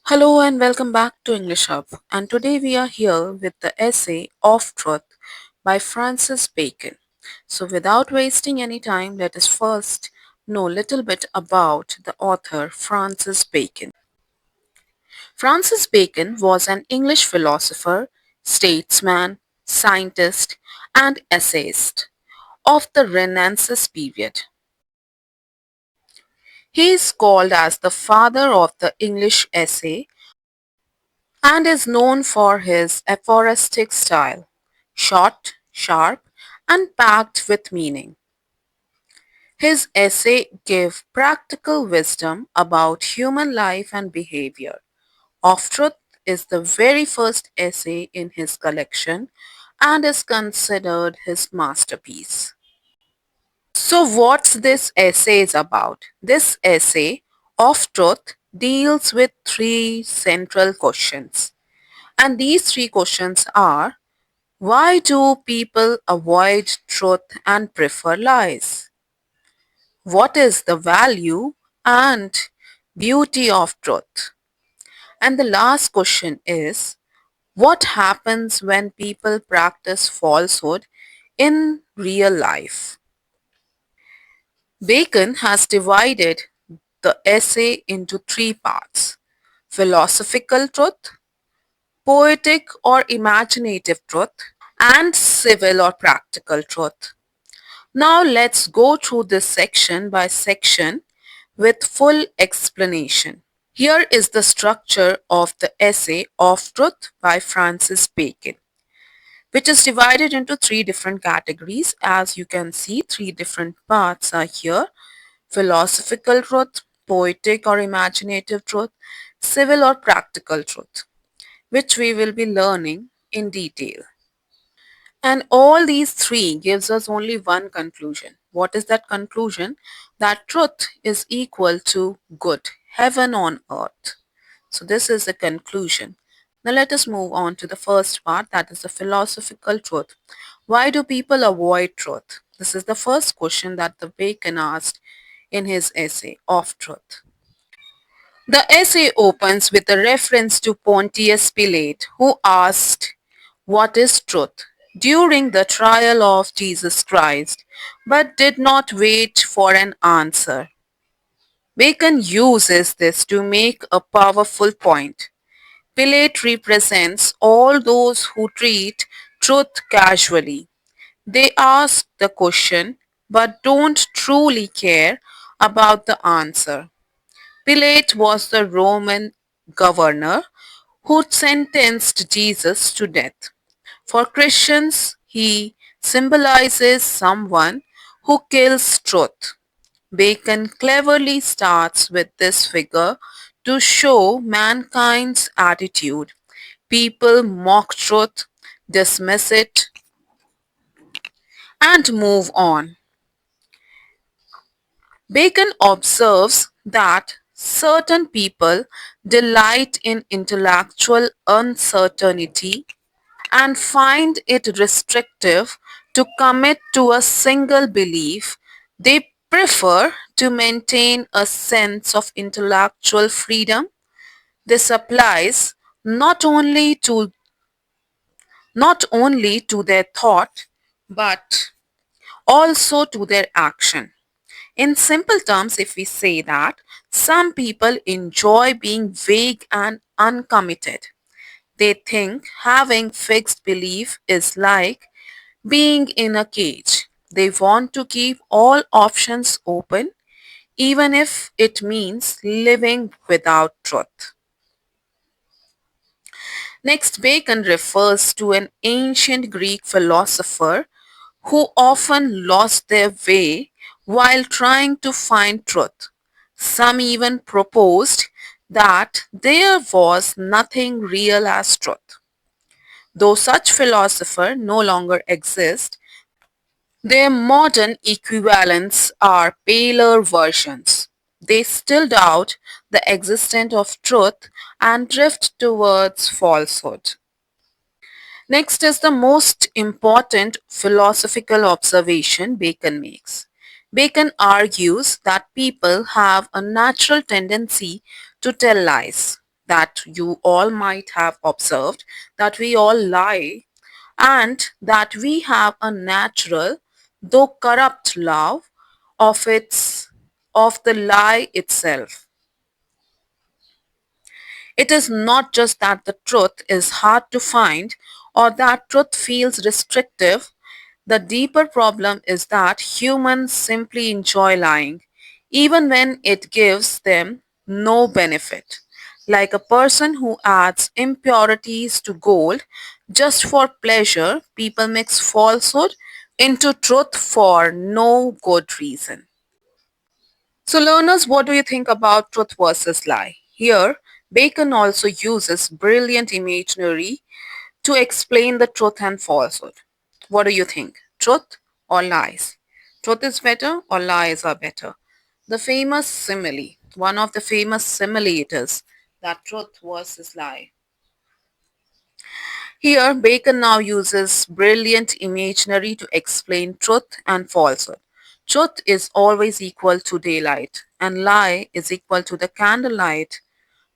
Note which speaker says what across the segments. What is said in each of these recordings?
Speaker 1: Hello and welcome back to English Hub. And today we are here with the essay Of Truth by Francis Bacon. So without wasting any time, let us first know a little bit about the author Francis Bacon. Francis Bacon was an English philosopher, statesman, scientist, and essayist of the Renaissance period. He is called as the father of the English essay and is known for his aphoristic style, short, sharp, and packed with meaning. His essay give practical wisdom about human life and behavior. Of Truth is the very first essay in his collection and is considered his masterpiece. So what's this essay is about? This essay of truth deals with three central questions. And these three questions are: why do people avoid truth and prefer lies? What is the value and beauty of truth? And the last question is: what happens when people practice falsehood in real life? Bacon has divided the essay into three parts: philosophical truth, poetic or imaginative truth, and civil or practical truth. Now let's go through this section by section with full explanation. Here is the structure of the essay of Truth by Francis Bacon, which is divided into three different categories. As you can see, three different parts are here: philosophical truth, poetic or imaginative truth, civil or practical truth, which we will be learning in detail. And all these three gives us only one conclusion. What is that conclusion? That truth is equal to good, heaven on earth. So this is the conclusion. Now let us move on to the first part, that is the philosophical truth. Why do people avoid truth? This is the first question that the Bacon asked in his essay of truth. The essay opens with a reference to Pontius Pilate, who asked, "What is truth?" during the trial of Jesus Christ, but did not wait for an answer. Bacon uses this to make a powerful point. Pilate represents all those who treat truth casually. They ask the question but don't truly care about the answer. Pilate was the Roman governor who sentenced Jesus to death. For Christians, he symbolizes someone who kills truth. Bacon cleverly starts with this figure to show mankind's attitude. People mock truth, dismiss it, and move on. Bacon observes that certain people delight in intellectual uncertainty and find it restrictive to commit to a single belief. They prefer to maintain a sense of intellectual freedom. This applies not only to their thought but also to their action. In simple terms, if we say that some people enjoy being vague and uncommitted. They think having fixed belief is like being in a cage. They want to keep all options open, even if it means living without truth. Next, Bacon refers to an ancient Greek philosopher who often lost their way while trying to find truth. Some even proposed that there was nothing real as truth. Though such philosophers no longer exist, their modern equivalents are paler versions. They still doubt the existence of truth and drift towards falsehood. Next is the most important philosophical observation Bacon makes. Bacon argues that people have a natural tendency to tell lies. that you all might have observed that we all lie and that we have a natural though corrupt love of the lie itself. It is not just that the truth is hard to find or that truth feels restrictive. The deeper problem is that humans simply enjoy lying, even when it gives them no benefit. Like a person who adds impurities to gold just for pleasure, people mix falsehood into truth for no good reason. So, learners, what do you think about truth versus lie? Here, Bacon also uses brilliant imagery to explain the truth and falsehood. What do you think? Truth or lies? Truth is better or lies are better? The famous simile, one of the famous simile it is that truth versus lie. Here, Bacon now uses brilliant imagery to explain truth and falsehood. Truth is always equal to daylight, and lie is equal to the candlelight.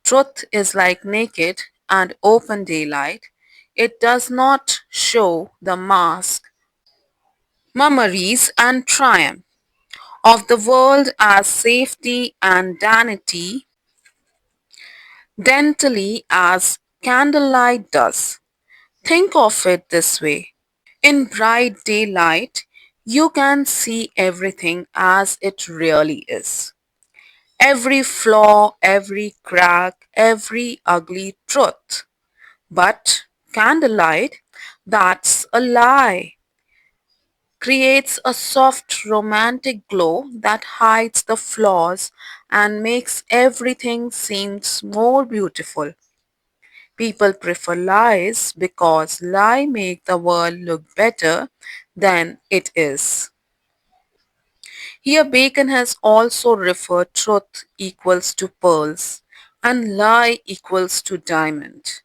Speaker 1: Truth is like naked and open daylight. It does not show the mask, mummeries, and triumph of the world as safety and daintily as candlelight does. Think of it this way. In bright daylight, you can see everything as it really is. Every flaw, every crack, every ugly truth. But candlelight, that's a lie, creates a soft romantic glow that hides the flaws and makes everything seems more beautiful. People prefer lies because lie make the world look better than it is. Here Bacon has also referred truth equals to pearls and lie equals to diamond.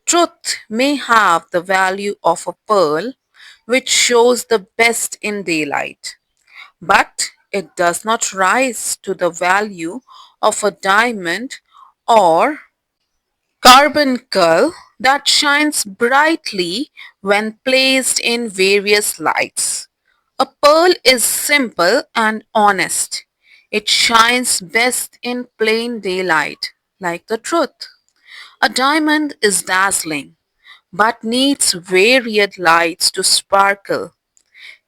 Speaker 1: Truth may have the value of a pearl, which shows the best in daylight, but it does not rise to the value of a diamond or carbuncle that shines brightly when placed in various lights. A pearl is simple and honest. It shines best in plain daylight, like the truth. A diamond is dazzling, but needs varied lights to sparkle,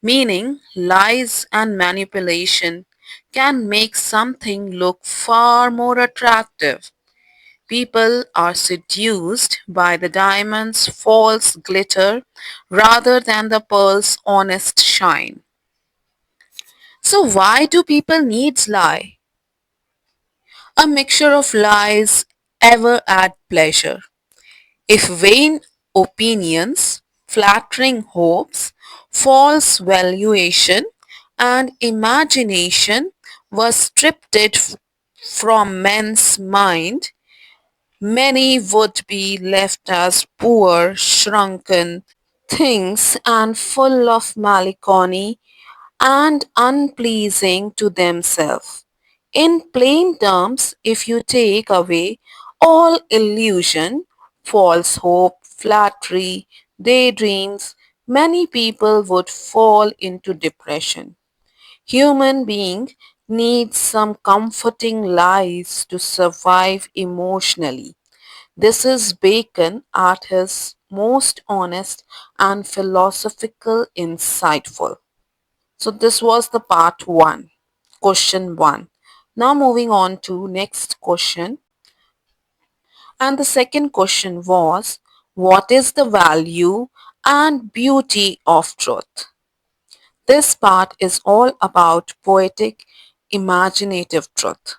Speaker 1: meaning lies and manipulation can make something look far more attractive. People are seduced by the diamond's false glitter rather than the pearl's honest shine. So, why do people need lie? A mixture of lies ever add pleasure. If vain opinions, flattering hopes, false valuation, and imagination were stripped from men's mind, many would be left as poor, shrunken things and full of melancholy and unpleasing to themselves. In plain terms, if you take away all illusion, false hope, flattery, daydreams, many people would fall into depression. Human being needs some comforting lies to survive emotionally. This is Bacon at his most honest and philosophical insightful. So this was the part 1, question 1. Now moving on to next question. And the second question was, what is the value and beauty of truth? This part is all about poetic, imaginative truth.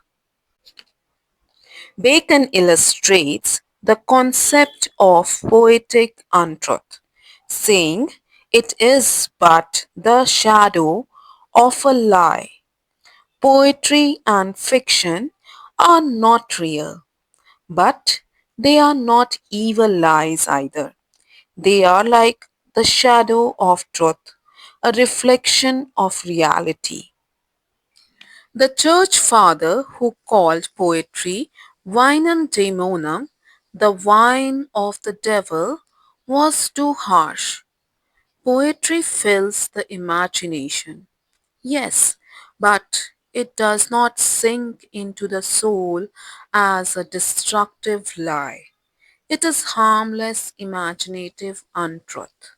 Speaker 1: Bacon illustrates the concept of poetic untruth, saying it is but the shadow of a lie. Poetry and fiction are not real, but they are not evil lies either. They are like the shadow of truth, a reflection of reality. The church father who called poetry vinum daemonum The wine of the devil was too harsh. Poetry fills the imagination. Yes, but it does not sink into the soul as a destructive lie. It is harmless, imaginative untruth.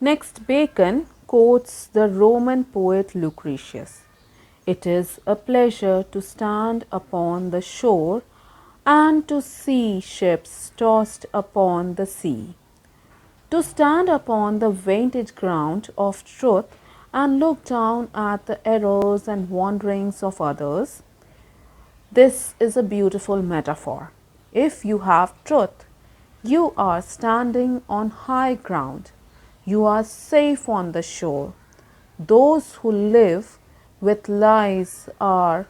Speaker 2: Next, Bacon quotes the Roman poet Lucretius. It is a pleasure to stand upon the shore and to see ships tossed upon the sea. To stand upon the vantage ground of truth and look down at the errors and wanderings of others, this is a beautiful metaphor. If you have truth, you are standing on high ground. You are safe on the shore. Those who live with lies are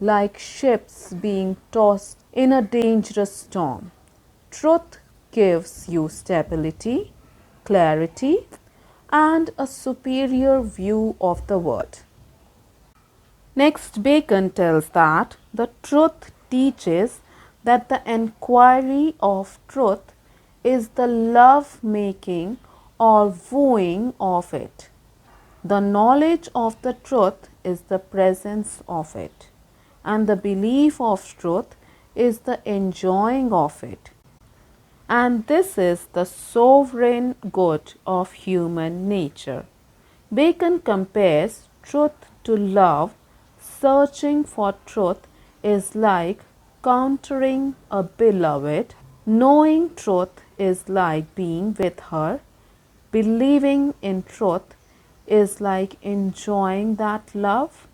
Speaker 2: like ships being tossed in a dangerous storm. Truth gives you stability, clarity, and a superior view of the world. Next, Bacon tells that the truth teaches that the enquiry of truth is the love making or wooing of it. The knowledge of the truth is the presence of it, and the belief of truth is the enjoying of it. And this is the sovereign good of human nature. Bacon compares truth to love. Searching for truth is like countering a beloved. Knowing truth is like being with her. Believing in truth is like enjoying that love.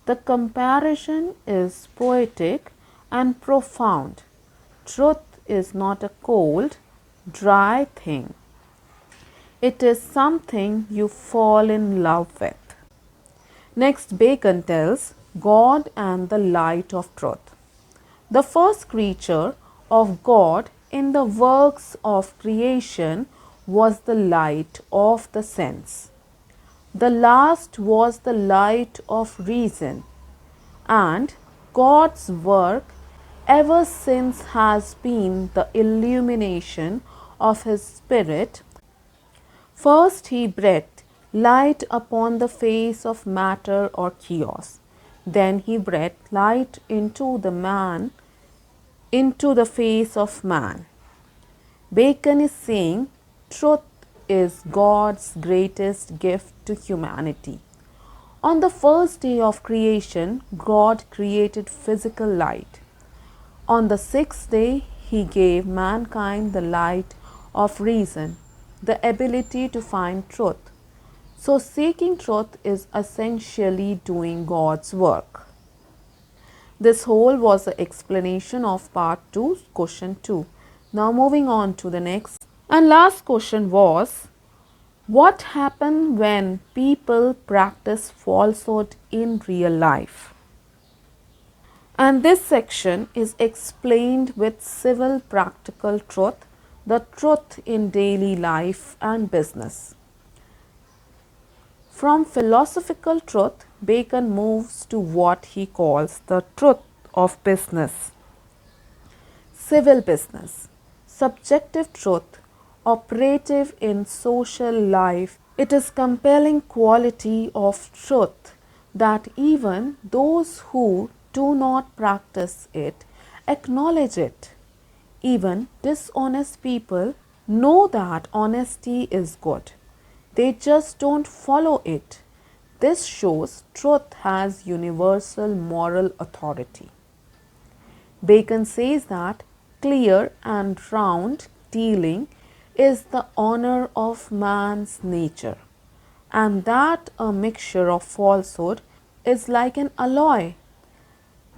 Speaker 2: The comparison is poetic and profound. Truth is not a cold, dry thing. It is something you fall in love with. Next, Bacon tells God and the light of truth. The first creature of God in the works of creation was the light of the sense. The last was the light of reason, and God's work ever since has been the illumination of His Spirit. First, He breathed light upon the face of matter or chaos. Then He breathed light into the face of man. Bacon is saying truth is God's greatest gift to humanity. On the first day of creation, God created physical light. On the sixth day, He gave mankind the light of reason, the ability to find truth. So, seeking truth is essentially doing God's work. This whole was the explanation of part 2, question 2. Now, moving on to the next. And last question was, what happens when people practice falsehood in real life? And this section is explained with civil practical truth, the truth in daily life and business. From philosophical truth, Bacon moves to what he calls the truth of business. Civil business, subjective truth, operative in social life. It is compelling quality of truth that even those who do not practice it acknowledge it. Even dishonest people know that honesty is good. They just don't follow it. This shows truth has universal moral authority. Bacon says that clear and round dealing is the honor of man's nature, and that a mixture of falsehood is like an alloy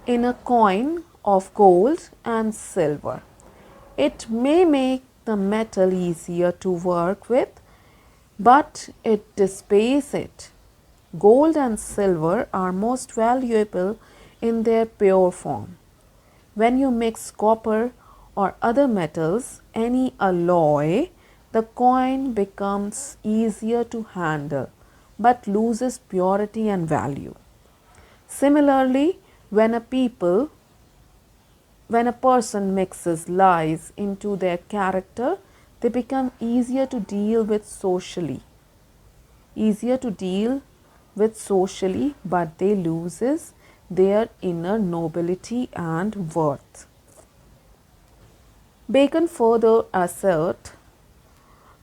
Speaker 2: in a coin of gold and silver. It may make the metal easier to work with, but it dissipates it. Gold and silver are most valuable in their pure form. When you mix copper or other metals, any alloy, the coin becomes easier to handle but loses purity and value. Similarly, when a people when a person mixes lies into their character, they become easier to deal with socially, but they loses their inner nobility and worth. Bacon further assert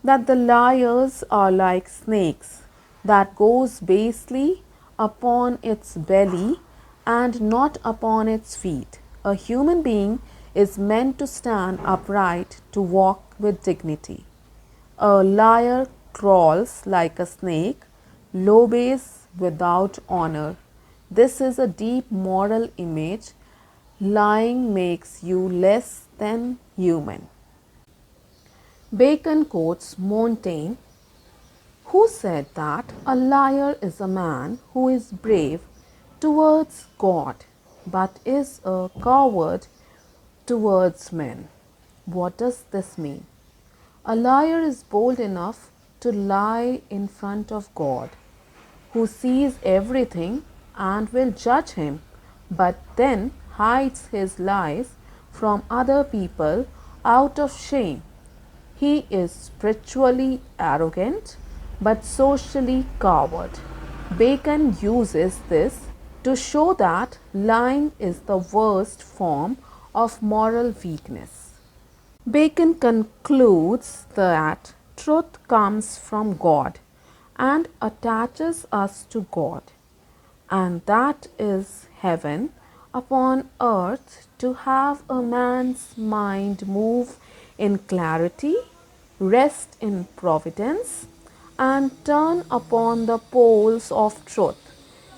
Speaker 2: that the liars are like snakes that goes basely upon its belly and not upon its feet. A human being is meant to stand upright, to walk with dignity. A liar crawls like a snake, low base without honor. This is a deep moral image. Lying makes you less than human. Bacon quotes Montaigne, who said that a liar is a man who is brave towards God but is a coward towards men. What does this mean? A liar is bold enough to lie in front of God, who sees everything and will judge him, but then hides his lies from other people out of shame. He is spiritually arrogant but socially coward. Bacon uses this to show that lying is the worst form of moral weakness. Bacon concludes that truth comes from God and attaches us to God, and that is heaven upon earth, to have a man's mind move in clarity, rest in providence, and turn upon the poles of truth.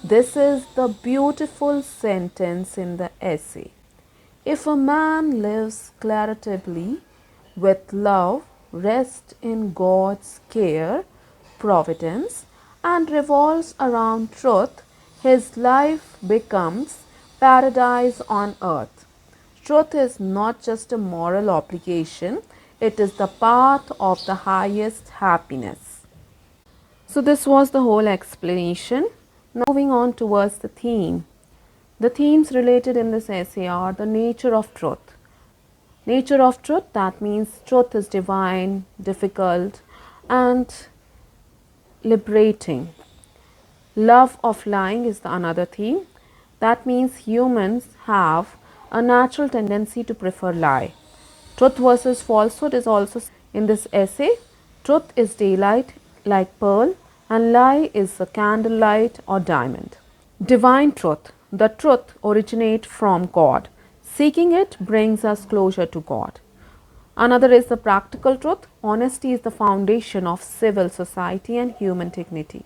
Speaker 2: This is the beautiful sentence in the essay. If a man lives charitably with love, rests in God's care, providence, and revolves around truth, his life becomes paradise on earth. Truth is not just a moral obligation, it is the path of the highest happiness. So, this was the whole explanation. Now, moving on towards the theme. The themes related in this essay are the nature of truth. Nature of truth, that means truth is divine, difficult, and liberating. Love of lying is the another theme. That means humans have a natural tendency to prefer lie. Truth versus falsehood is also in this essay. Truth is daylight like pearl, and lie is a candlelight or diamond. Divine truth. The truth originates from God. Seeking it brings us closer to God. Another is the practical truth. Honesty is the foundation of civil society and human dignity.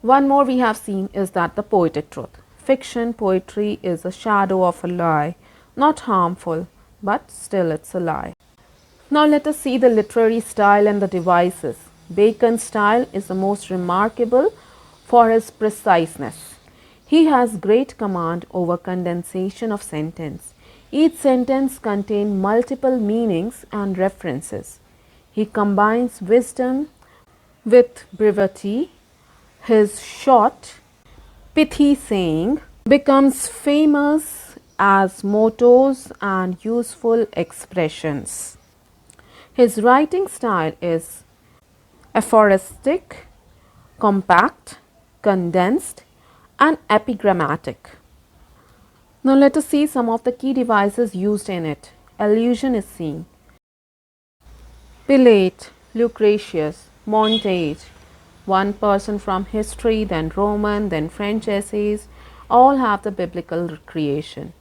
Speaker 2: One more we have seen is that the poetic truth. Fiction, poetry is a shadow of a lie, not harmful, but still it's a lie. Now let us see the literary style and the devices. Bacon's style is the most remarkable for his preciseness. He has great command over condensation of sentence. Each sentence contains multiple meanings and references. He combines wisdom with brevity. His short, pithy saying becomes famous as mottos and useful expressions. His writing style is aphoristic, compact, condensed, and epigrammatic. Now let us see some of the key devices used in it. Allusion is seen. Pilate, Lucretius, Montaigne, one person from history, then Roman, then French essays, all have the biblical creation.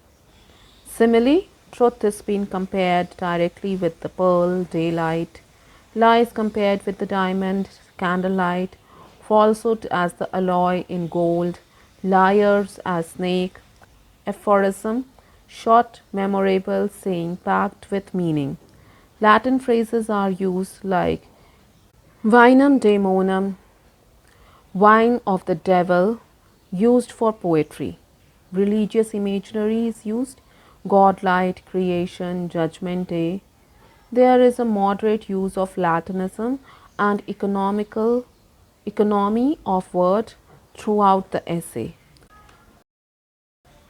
Speaker 2: Simile, truth is being compared directly with the pearl, daylight, lies compared with the diamond, candlelight, falsehood as the alloy in gold, liars as snake, aphorism, short, memorable saying packed with meaning. Latin phrases are used like vinum daemonum, wine of the devil, used for poetry. Religious imagery is used, godlight, creation, judgment day. There is a moderate use of Latinism and economy of word throughout the essay.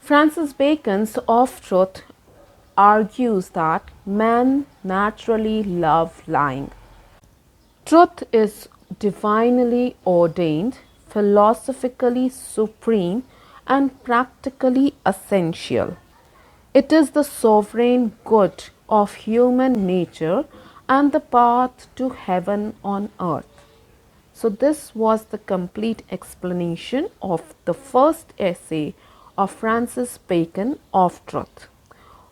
Speaker 2: Francis Bacon's of truth argues that men naturally love lying. Truth is divinely ordained, philosophically supreme, and practically essential. It is the sovereign good of human nature and the path to heaven on earth. So, this was the complete explanation of the first essay of Francis Bacon of Truth.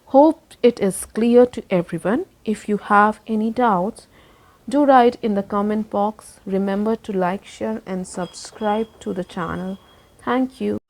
Speaker 2: Hope it is clear to everyone. If you have any doubts, do write in the comment box. Remember to like, share, and subscribe to the channel. Thank you.